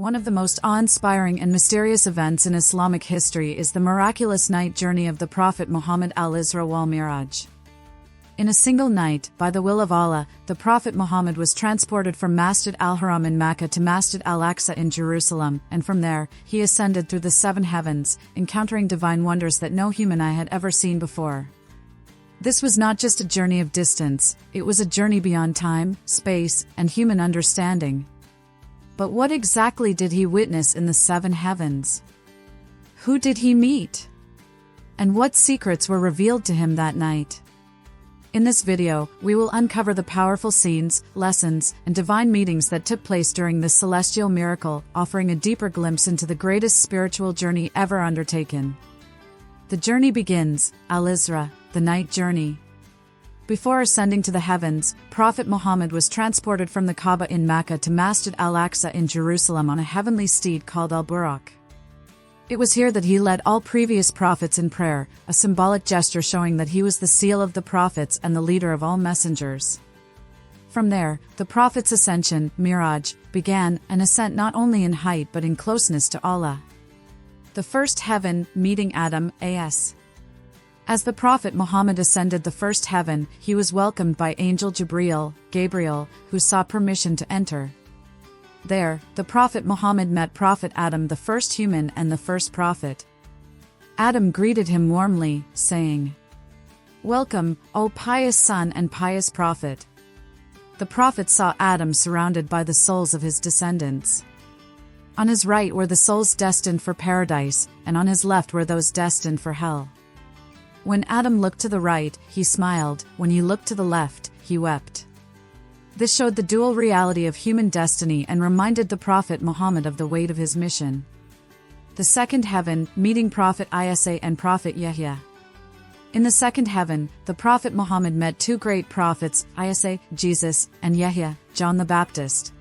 One of the most awe-inspiring and mysterious events in Islamic history is the miraculous night journey of the Prophet Muhammad al-Isra wal-Mi'raj. In a single night, by the will of Allah, the Prophet Muhammad was transported from Masjid al-Haram in Mecca to Masjid al-Aqsa in Jerusalem, and from there, he ascended through the seven heavens, encountering divine wonders that no human eye had ever seen before. This was not just a journey of distance, it was a journey beyond time, space, and human understanding. But what exactly did he witness in the seven heavens? Who did he meet? And what secrets were revealed to him that night? In this video, we will uncover the powerful scenes, lessons, and divine meetings that took place during this celestial miracle, offering a deeper glimpse into the greatest spiritual journey ever undertaken. The journey begins, Al-Isra, the night journey. Before ascending to the heavens, Prophet Muhammad was transported from the Kaaba in Mecca to Masjid al-Aqsa in Jerusalem on a heavenly steed called al-Buraq. It was here that he led all previous prophets in prayer, a symbolic gesture showing that he was the seal of the prophets and the leader of all messengers. From there, the prophet's ascension, Miraj, began, an ascent not only in height but in closeness to Allah. The first heaven, meeting Adam, as. As the Prophet Muhammad ascended the first heaven, he was welcomed by Angel Gabriel, who sought permission to enter. There, the Prophet Muhammad met Prophet Adam, the first human and the first prophet. Adam greeted him warmly, saying, "Welcome, O pious son and pious prophet." The prophet saw Adam surrounded by the souls of his descendants. On his right were the souls destined for paradise, and on his left were those destined for hell. When Adam looked to the right, he smiled; when he looked to the left, he wept. This showed the dual reality of human destiny and reminded the Prophet Muhammad of the weight of his mission. The second heaven, meeting Prophet Isa and Prophet Yahya. In the second heaven, the Prophet Muhammad met two great prophets, Isa, Jesus, and Yahya, John the Baptist.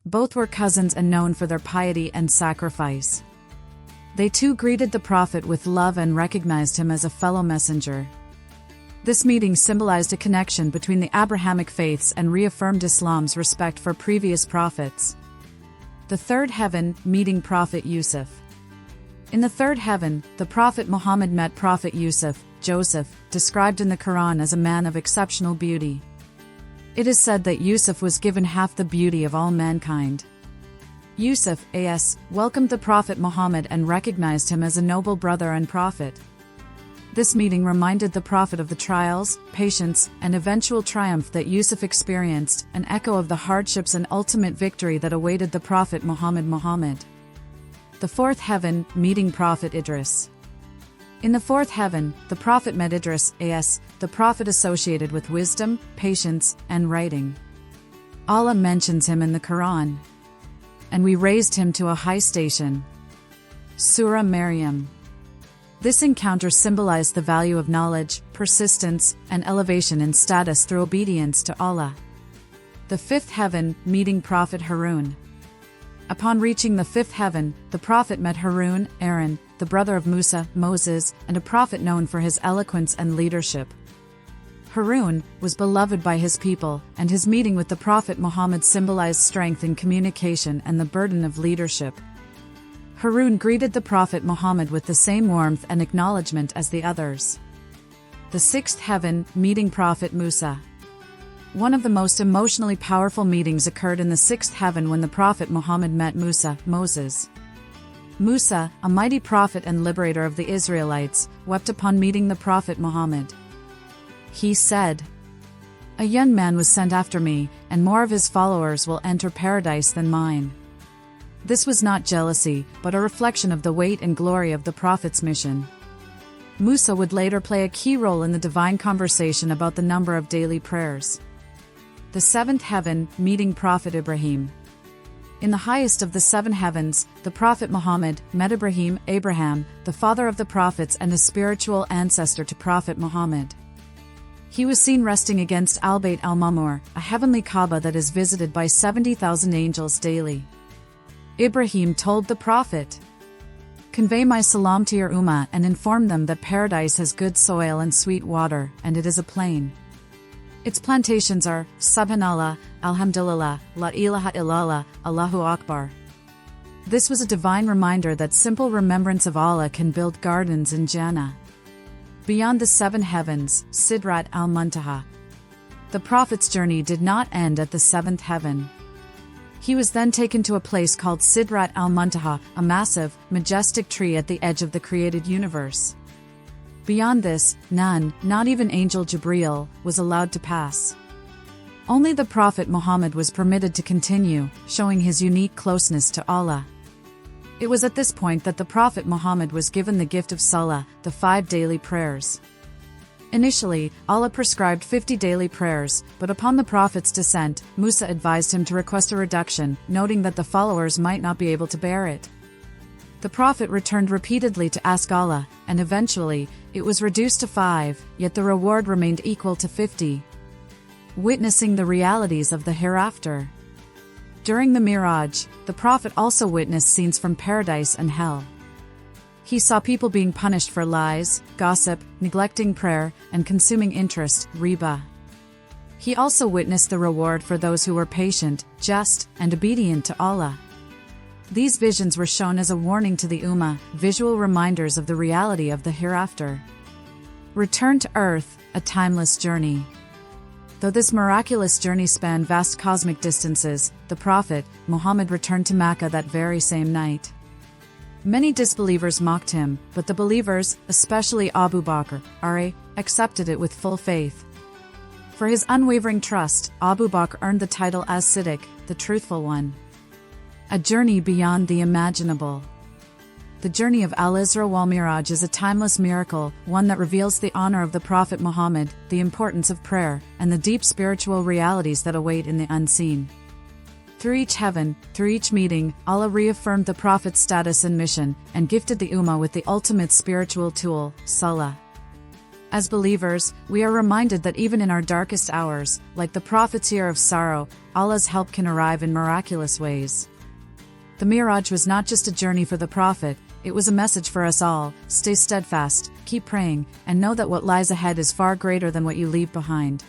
Both were cousins and known for their piety and sacrifice. They too greeted the Prophet with love and recognized him as a fellow messenger. This meeting symbolized a connection between the Abrahamic faiths and reaffirmed Islam's respect for previous prophets. The third heaven, meeting Prophet Yusuf. In the third heaven, the Prophet Muhammad met Prophet Yusuf, Joseph, described in the Quran as a man of exceptional beauty. It is said that Yusuf was given half the beauty of all mankind. Yusuf, welcomed the Prophet Muhammad and recognized him as a noble brother and prophet. This meeting reminded the Prophet of the trials, patience, and eventual triumph that Yusuf experienced, an echo of the hardships and ultimate victory that awaited the Prophet Muhammad. The fourth heaven, meeting Prophet Idris. In the fourth heaven, the Prophet met Idris, the prophet associated with wisdom, patience, and writing. Allah mentions him in the Quran. "And we raised him to a high station." Surah Maryam. This encounter symbolized the value of knowledge, persistence, and elevation in status through obedience to Allah. The fifth heaven, meeting Prophet Harun. Upon reaching the fifth heaven, the Prophet met Harun, Aaron, the brother of Musa, Moses, and a prophet known for his eloquence and leadership. Harun was beloved by his people, and his meeting with the Prophet Muhammad symbolized strength in communication and the burden of leadership. Harun greeted the Prophet Muhammad with the same warmth and acknowledgement as the others. The sixth heaven, meeting Prophet Musa. One of the most emotionally powerful meetings occurred in the sixth heaven when the Prophet Muhammad met Musa, Moses. Musa, a mighty prophet and liberator of the Israelites, wept upon meeting the Prophet Muhammad. He said, "A young man was sent after me, and more of his followers will enter paradise than mine." This was not jealousy, but a reflection of the weight and glory of the Prophet's mission. Musa would later play a key role in the divine conversation about the number of daily prayers. The seventh heaven, meeting Prophet Ibrahim. In the highest of the seven heavens, the Prophet Muhammad met Abraham, the father of the prophets and a spiritual ancestor to Prophet Muhammad. He was seen resting against Al-Bayt al-Mamur, a heavenly Kaaba that is visited by 70,000 angels daily. Ibrahim told the Prophet, "Convey my salam to your ummah and inform them that paradise has good soil and sweet water, and it is a plain. Its plantations are Subhanallah, Alhamdulillah, La ilaha illallah, Allahu Akbar." This was a divine reminder that simple remembrance of Allah can build gardens in Jannah. Beyond the seven heavens, Sidrat al-Muntaha. The Prophet's journey did not end at the seventh heaven. He was then taken to a place called Sidrat al-Muntaha, a massive, majestic tree at the edge of the created universe. Beyond this, none, not even Angel Jibreel, was allowed to pass. Only the Prophet Muhammad was permitted to continue, showing his unique closeness to Allah. It was at this point that the Prophet Muhammad was given the gift of Salah, the 5 daily prayers. Initially, Allah prescribed 50 daily prayers, but upon the Prophet's descent, Musa advised him to request a reduction, noting that the followers might not be able to bear it. The Prophet returned repeatedly to ask Allah, and eventually, it was reduced to 5, yet the reward remained equal to 50. Witnessing the realities of the hereafter. During the Miraj, the Prophet also witnessed scenes from paradise and hell. He saw people being punished for lies, gossip, neglecting prayer, and consuming interest, riba. He also witnessed the reward for those who were patient, just, and obedient to Allah. These visions were shown as a warning to the Ummah, visual reminders of the reality of the hereafter. Return to Earth, a timeless journey. Though this miraculous journey spanned vast cosmic distances, the Prophet, Muhammad, returned to Mecca that very same night. Many disbelievers mocked him, but the believers, especially Abu Bakr, accepted it with full faith. For his unwavering trust, Abu Bakr earned the title as Siddiq, the truthful one. A journey beyond the imaginable. The journey of Al-Isra wal-Mi'raj is a timeless miracle, one that reveals the honor of the Prophet Muhammad, the importance of prayer, and the deep spiritual realities that await in the unseen. Through each heaven, through each meeting, Allah reaffirmed the Prophet's status and mission, and gifted the Ummah with the ultimate spiritual tool, Salah. As believers, we are reminded that even in our darkest hours, like the Prophet's year of sorrow, Allah's help can arrive in miraculous ways. The Miraj was not just a journey for the Prophet, it was a message for us all: stay steadfast, keep praying, and know that what lies ahead is far greater than what you leave behind.